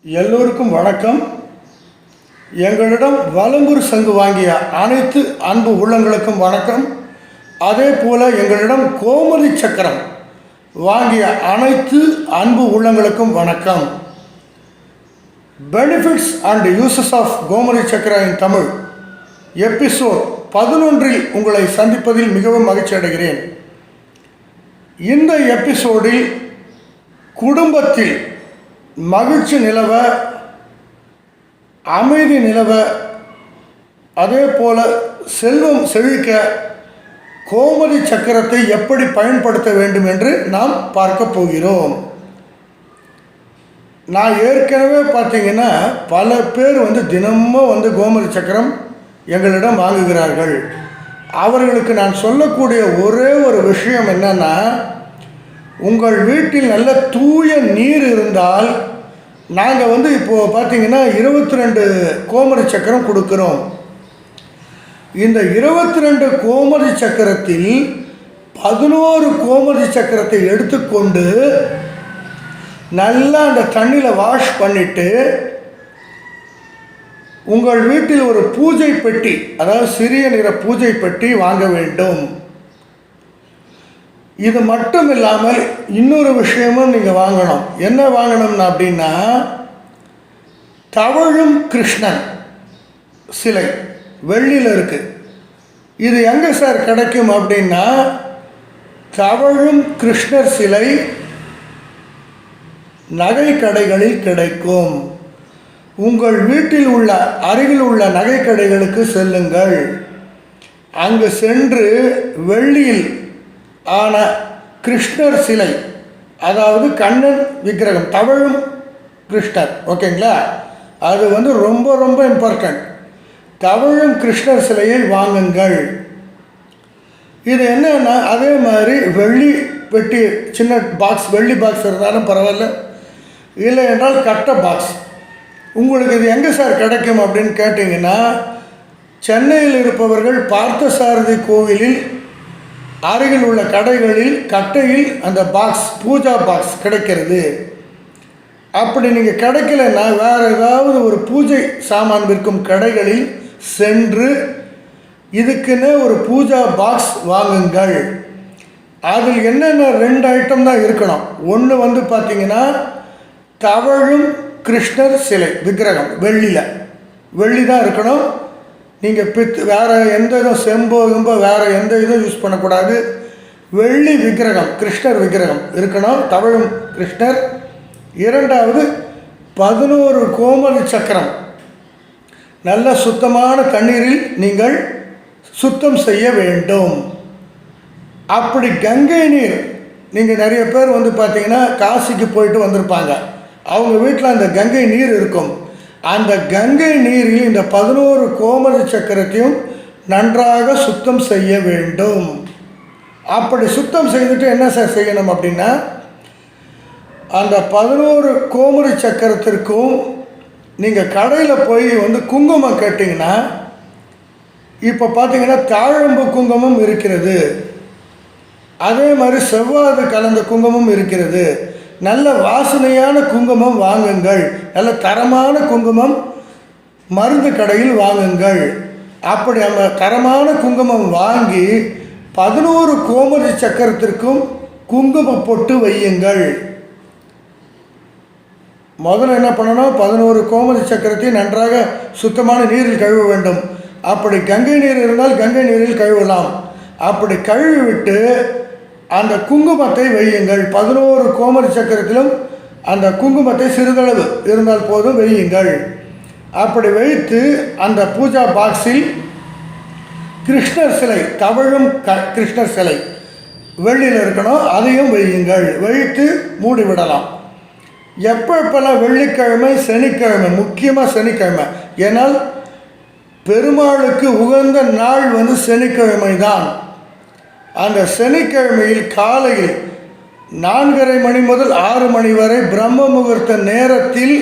எல்லோருக்கும் வணக்கம். எங்களிடம் வலம்புரி சங்கு வாங்கிய அனைத்து அன்பு உள்ளங்களுக்கும் வணக்கம். அதே போல் எங்களிடம் கோமதி சக்கரம் வாங்கிய அனைத்து அன்பு உள்ளங்களுக்கும் வணக்கம். Benefits and uses of Gomathi chakra in Tamil episode 11 உங்களை சந்திப்பதில் மிகவும் மகிழ்ச்சி அடைகிறேன். இந்த எபிசோடில் குடும்பத்தில் மகிழ்ச்சி நிலவ, அமைதி நிலவ, அதே போல் செல்வம் செழிக்க கோமதி சக்கரத்தை எப்படி பயன்படுத்த வேண்டும் என்று நாம் பார்க்க போகிறோம். நான் ஏற்கனவே பார்த்தீங்கன்னா பல பேர் தினமும் கோமதி சக்கரம் எங்களிடம் வாங்குகிறார்கள். அவர்களுக்கு நான் சொல்லக்கூடிய ஒரே ஒரு விஷயம் என்னன்னா, உங்கள் வீட்டில் நல்ல தூய நீர் இருந்தால் நாங்கள் இப்போது பார்த்தீங்கன்னா 22 கோமதி சக்கரம் கொடுக்குறோம். இந்த 22 கோமதி சக்கரத்தில் 11 கோமதி சக்கரத்தை எடுத்துக்கொண்டு நல்லா அந்த தண்ணியில் வாஷ் பண்ணிவிட்டு உங்கள் வீட்டில் ஒரு பூஜை பெட்டி, அதாவது சிறிய நிற பூஜை பெட்டி வாங்க வேண்டும். இது மட்டும் இல்லாமல் இன்னொரு விஷயமும் நீங்கள் வாங்கணும். என்ன வாங்கணும்னா அப்படின்னா, தவழும் கிருஷ்ணன் சிலை வெள்ளியில் இருக்குது. இது எங்கே சார் கிடைக்கும் அப்படின்னா, தவழும் கிருஷ்ணர் சிலை நகை கடைகளில் கிடைக்கும். உங்கள் வீட்டில் உள்ள அருகில் உள்ள நகை கடைகளுக்கு செல்லுங்கள். அங்கு சென்று வெள்ளியில் ஆன கிருஷ்ணர் சிலை, அதாவது கண்ணன் விக்கிரகம், தவழும் கிருஷ்ணர், ஓகேங்களா, அது ரொம்ப ரொம்ப இம்பார்ட்டன்ட். தவழும் கிருஷ்ணர் சிலையை வாங்குங்கள். இது என்னன்னா, அதே மாதிரி வெள்ளி பெட்டி, சின்ன பாக்ஸ், வெள்ளி பாக்ஸ் இருந்தாலும் பரவாயில்ல, இல்லை என்றால் கட்ட பாக்ஸ். உங்களுக்கு இது எங்கே சார் கிடைக்கும் அப்படின்னு கேட்டிங்கன்னா, சென்னையில் இருப்பவர்கள் பார்த்தசாரதி கோவிலில் அருகில் உள்ள கடைகளில் கட்டையில் அந்த பாக்ஸ், பூஜா பாக்ஸ் கிடைக்கிறது. அப்படி நீங்கள் கிடைக்கலன்னா வேறு ஏதாவது ஒரு பூஜை சாமான் விற்கும் கடைகளில் சென்று இதுக்குன்னு ஒரு பூஜா பாக்ஸ் வாங்குங்கள். அதில் என்னென்ன 2 ஐட்டம் தான் இருக்கணும். ஒன்று பார்த்தீங்கன்னா தவழும் கிருஷ்ணர் சிலை விக்கிரகம், வெள்ளி தான் இருக்கணும். நீங்கள் வேறு எந்த இதுவும் செம்போ வேறு எந்த இதுவும் யூஸ் பண்ணக்கூடாது. வெள்ளி விக்கிரகம், கிருஷ்ணர் விக்கிரகம் இருக்கணும், தவழும் கிருஷ்ணர். 2வது 11 கோமதி சக்கரம் நல்ல சுத்தமான தண்ணீரில் நீங்கள் சுத்தம் செய்ய வேண்டும். அப்படி கங்கை நீர், நீங்கள் நிறைய பேர் பார்த்தீங்கன்னா காசிக்கு போயிட்டு வந்திருப்பாங்க. அவங்க வீட்டில் அந்த கங்கை நீர் இருக்கும். அந்த கங்கை நீரில் இந்த 11 கோமதி சக்கரத்தையும் நன்றாக சுத்தம் செய்ய வேண்டும். அப்படி சுத்தம் செய்துட்டு என்ன சார் செய்யணும் அப்படின்னா, அந்த 11 கோமதி சக்கரத்திற்கும் நீங்கள் கடையில் போய் குங்குமம் கேட்டிங்கன்னா, இப்போ பார்த்தீங்கன்னா தாழம்பு குங்குமம் இருக்கிறது, அதே மாதிரி செவ்வாது கலந்த குங்குமம் இருக்கிறது. நல்ல வாசனையான குங்குமம் வாங்குங்கள். நல்ல தரமான குங்குமம் மருந்து கடையில் வாங்குங்கள். அப்படி நம்ம தரமான குங்குமம் வாங்கி 11 கோமதி சக்கரத்திற்கும் குங்கும பொட்டு வையுங்கள். முதல்ல என்ன பண்ணணும், 11 கோமதி சக்கரத்தை நன்றாக சுத்தமான நீரில் கழுவ வேண்டும். அப்படி கங்கை நீர் இருந்தால் கங்கை நீரில் கழுவலாம். அப்படி கழுவி விட்டு அந்த குங்குமத்தை வையுங்கள். 11 கோமதி சக்கரத்திலும் அந்த குங்குமத்தை சிறிதளவு இருந்தால் போதும் வையுங்கள். அப்படி வைத்து அந்த பூஜா பாக்ஸில் கிருஷ்ணர் சிலை, தவழும் கிருஷ்ணர் சிலை வெள்ளியில் இருக்கணும், அதையும் வையுங்கள். வைத்து மூடிவிடலாம். எப்பெல்லாம் வெள்ளிக்கிழமை, சனிக்கிழமை, முக்கியமாக சனிக்கிழமை, ஏன்னால் பெருமாளுக்கு உகந்த நாள் சனிக்கிழமை தான். அந்த சனிக்கிழமையில் காலையில் 4:30 மணி முதல் 6 மணி வரை பிரம்ம முகூர்த்த நேரத்தில்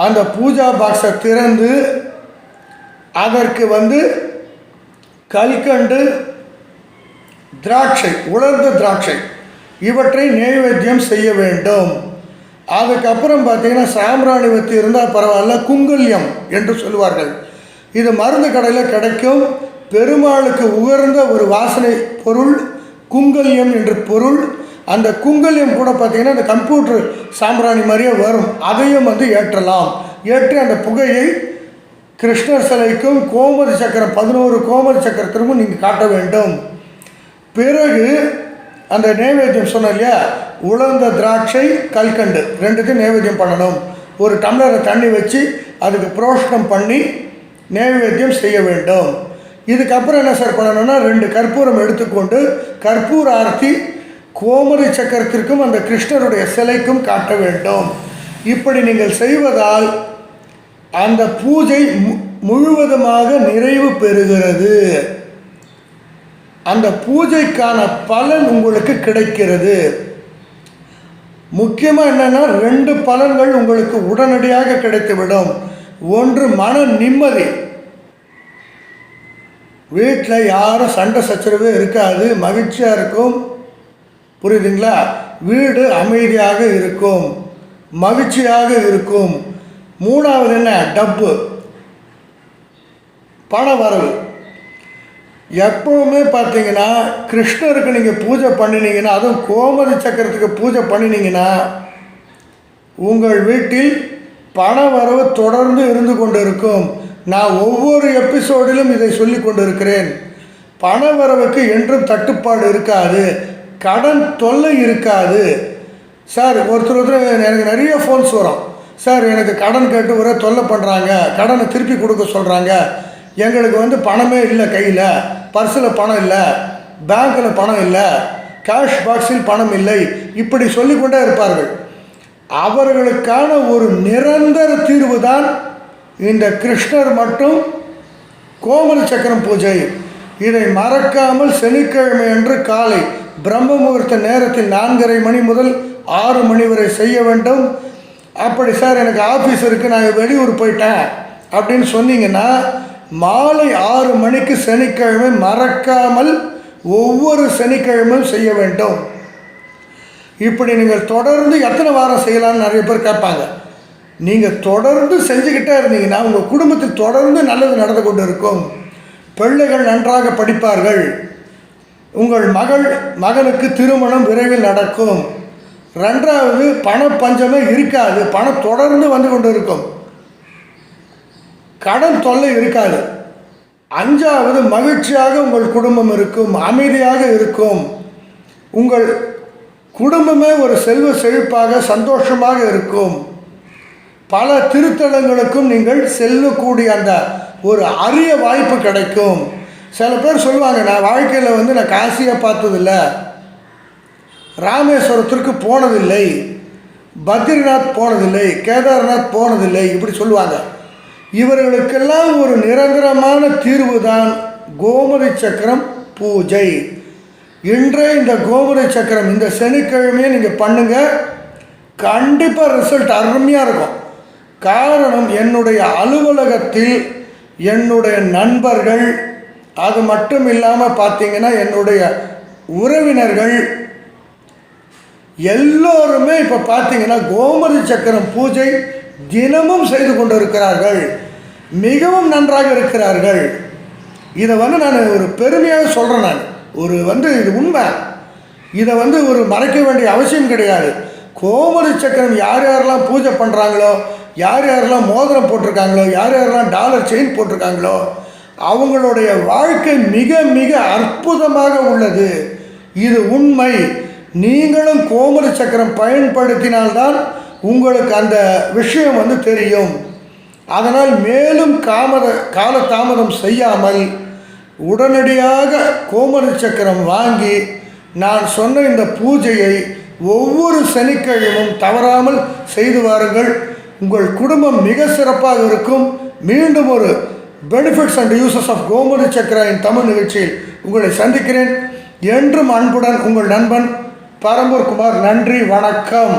அந்த பூஜா பாக்ஸை திறந்து அதற்கு கல்கண்டு, திராட்சை, உலர்ந்த திராட்சை இவற்றை நைவேத்தியம் செய்ய வேண்டும். அதுக்கப்புறம் பார்த்தீங்கன்னா சாம்பிராணி வத்தி இருந்தால் பரவாயில்ல, குங்கல்யம் என்று சொல்லுவார்கள். இது மருந்து கடையில் கிடைக்கும். பெருமாளுக்கு உயர்ந்த ஒரு வாசனை பொருள் குங்கல்யம் என்று பொருள். அந்த குங்கல்யம் கூட பார்த்திங்கன்னா அந்த கம்ப்யூட்டர் சாம்பிராணி மாதிரியே வரும். அதையும் ஏற்றலாம். ஏற்றி அந்த புகையை கிருஷ்ணர் சிலைக்கும் கோமதி சக்கரம் 11 கோமதி சக்கரத்திற்கும் நீங்கள் காட்ட வேண்டும். பிறகு அந்த நைவேத்தியம் சொன்னோம் இல்லையா, உலர்ந்த திராட்சை கல்கண்டு ரெண்டுத்தையும் நைவேத்தியம் பண்ணணும். ஒரு டம்ளரில் தண்ணி வச்சு அதுக்கு புரோஷனம் பண்ணி நைவேத்தியம் செய்ய வேண்டும். இதுக்கப்புறம் என்ன சார் பண்ணணும்னா, 2 கற்பூரம் எடுத்துக்கொண்டு கற்பூர ஆரத்தி கோமதி சக்கரத்திற்கும் அந்த கிருஷ்ணருடைய சிலைக்கும் காட்ட வேண்டும். இப்படி நீங்கள் செய்வதால் அந்த பூஜை முழுவதுமாக நிறைவு பெறுகிறது. அந்த பூஜைக்கான பலன் உங்களுக்கு கிடைக்கிறது. முக்கியமாக என்னென்னா 2 பலன்கள் உங்களுக்கு உடனடியாக கிடைத்துவிடும். ஒன்று, மன நிம்மதி. வீட்டில் யாரும் சண்டை சச்சரவே இருக்காது, மகிழ்ச்சியாக இருக்கும். புரியுதுங்களா? வீடு அமைதியாக இருக்கும், மகிழ்ச்சியாக இருக்கும். 3வது என்ன, டப்பு, பண வரவு. எப்பவுமே பார்த்தீங்கன்னா கிருஷ்ணருக்கு நீங்கள் பூஜை பண்ணினீங்கன்னா, அதுவும் கோமதி சக்கரத்துக்கு பூஜை பண்ணினீங்கன்னா உங்கள் வீட்டில் பண வரவு தொடர்ந்து இருந்து கொண்டு இருக்கும். நான் ஒவ்வொரு எபிசோடிலும் இதை சொல்லி கொண்டு இருக்கிறேன். பண வரவுக்கு என்றும் தட்டுப்பாடு இருக்காது, கடன் தொல்லை இருக்காது. சார் ஒருத்தர் எனக்கு நிறைய ஃபோன்ஸ் வரும். சார் எனக்கு கடன் கேட்டு ஒரே தொல்லை பண்ணுறாங்க, கடனை திருப்பி கொடுக்க சொல்கிறாங்க, எங்களுக்கு பணமே இல்லை, கையில் பர்ஸில் பணம் இல்லை, பேங்க்கில் பணம் இல்லை, கேஷ் பாக்ஸில் பணம் இல்லை, இப்படி சொல்லிக்கொண்டே இருப்பார்கள். அவர்களுக்கான ஒரு நிரந்தர தீர்வு தான் இந்த கிருஷ்ணர் மற்றும் கோமதி சக்கரம் பூஜை. இதை மறக்காமல் சனிக்கிழமை அன்று காலை பிரம்ம முகூர்த்த நேரத்தில் 4:30 மணி முதல் 6 மணி வரை செய்ய வேண்டும். அப்படி சார் எனக்கு ஆஃபீஸ் இருக்குது, நான் வெளியூர் போயிட்டேன் அப்படின்னு சொன்னீங்கன்னா மாலை 6 மணிக்கு சனிக்கிழமை மறக்காமல் ஒவ்வொரு சனிக்கிழமையும் செய்ய வேண்டும். இப்படி நீங்கள் தொடர்ந்து எத்தனை வாரம் செய்யலாம்னு நிறைய பேர் கேட்பாங்க. நீங்கள் தொடர்ந்து செஞ்சுக்கிட்டே இருந்தீங்கன்னா உங்கள் குடும்பத்தில் தொடர்ந்து நல்லது நடந்து கொண்டு இருக்கும். பிள்ளைகள் நன்றாக படிப்பார்கள். உங்கள் மகனுக்கு திருமணம் விரைவில் நடக்கும். 2வது, பண பஞ்சமே இருக்காது, பணம் தொடர்ந்து வந்து கொண்டு இருக்கும், கடன் தொல்லை இருக்காது. 5வது, மகிழ்ச்சியாக உங்கள் குடும்பம் இருக்கும், அமைதியாக இருக்கும். உங்கள் குடும்பமே ஒரு செல்வ செழிப்பாக சந்தோஷமாக இருக்கும். பல திருத்தலங்களுக்கும் நீங்கள் செல்லக்கூடிய அந்த ஒரு அரிய வாய்ப்பு கிடைக்கும். சில பேர் சொல்லுவாங்க, நான் வாழ்க்கையில் நான் காசியை பார்த்ததில்லை, ராமேஸ்வரத்திற்கு போனதில்லை, பத்ரிநாத் போனதில்லை, கேதார்நாத் போனதில்லை, இப்படி சொல்லுவாங்க. இவர்களுக்கெல்லாம் ஒரு நிரந்தரமான தீர்வு தான் கோமதி சக்கரம் பூஜை. இன்றே இந்த கோமதி சக்கரம் இந்த சனிக்கிழமையே நீங்கள் பண்ணுங்கள், கண்டிப்பாக ரிசல்ட் அருமையாக இருக்கும். காரணம், என்னுடைய அலுவலகத்தில் என்னுடைய நண்பர்கள், அது மட்டும் இல்லாமல் பார்த்தீங்கன்னா என்னுடைய உறவினர்கள் எல்லோருமே இப்போ பார்த்தீங்கன்னா கோமதி சக்கரம் பூஜை தினமும் செய்து கொண்டு இருக்கிறார்கள், மிகவும் நன்றாக இருக்கிறார்கள். இதை நான் ஒரு பெருமையாக சொல்கிறேன். நான் ஒரு இது உண்மை. இதை ஒரு மறைக்க வேண்டிய அவசியம் கிடையாது. கோமதி சக்கரம் யார் யாரெல்லாம் பூஜை பண்ணுறாங்களோ, யார் யாரெல்லாம் மோதிரம் போட்டிருக்காங்களோ, யார் யாரெல்லாம் டாலர் செயின் போட்டிருக்காங்களோ, அவங்களுடைய வாழ்க்கை மிக மிக அற்புதமாக உள்ளது. இது உண்மை. நீங்களும் கோமதி சக்கரம் பயன்படுத்தினால்தான் உங்களுக்கு அந்த விஷயம் தெரியும். அதனால் மேலும் காலதாமதம் செய்யாமல் உடனடியாக கோமதி சக்கரம் வாங்கி நான் சொன்ன இந்த பூஜையை ஒவ்வொரு சனிக்கிழமும் தவறாமல் செய்து வாருங்கள். உங்கள் குடும்பம் மிக சிறப்பாக இருக்கும். மீண்டும் ஒரு benefits and uses of Gomathi chakra in Tamil நிகழ்ச்சியில் உங்களை சந்திக்கிறேன். என்றும் அன்புடன் உங்கள் நண்பன் பரம்பூர் குமார். நன்றி, வணக்கம்.